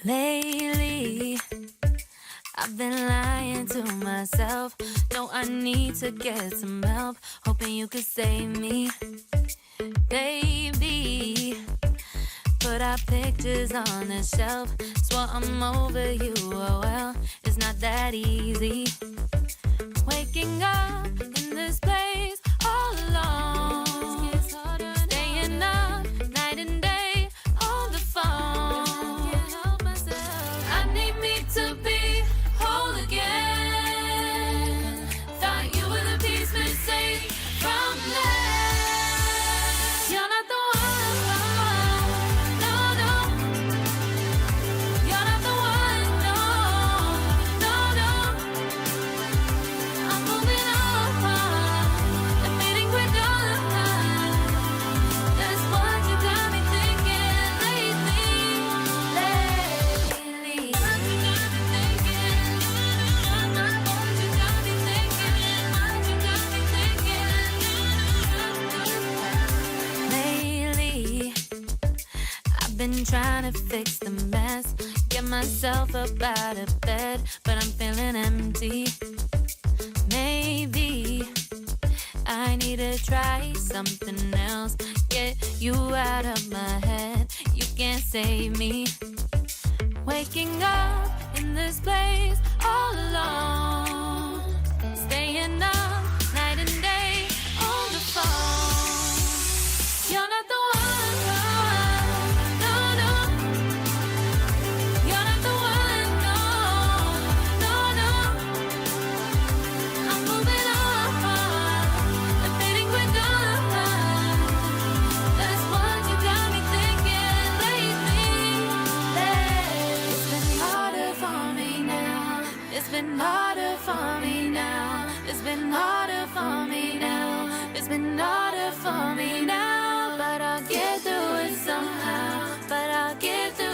Lately, I've been lying to myself. No, I need to get some help. Hoping you could save me, baby. Put our pictures on the shelf. Swore I'm over you, oh well, it's not that easy. Waking up in this place all alone. Staying up night and day on the phone. I need me to be whole again. Thought you were the piece missing from that. You're not the one, no, no. You're not the one, no, no, no. I'm moving on and feeling quicker. That's what you got me thinking lately. What you got me thinking? What you got me thinking? What you got me thinking? Lately, I've been trying to fix the mess, get myself up out of bed, but I'm feeling empty. Maybe I need to try something else. Get you out of my head, you can't save me. Waking up in this place all alone. Staying up night and day on the phone. You're not the one, no, no. You're not the one, no, no, no. I'm moving on and feeling quicker. That's what you got me thinking lately. It's been harder for me now. It's been harder for me now. It's been harder for me now. It's been harder for me now. But I'll get through it somehow. But I'll get through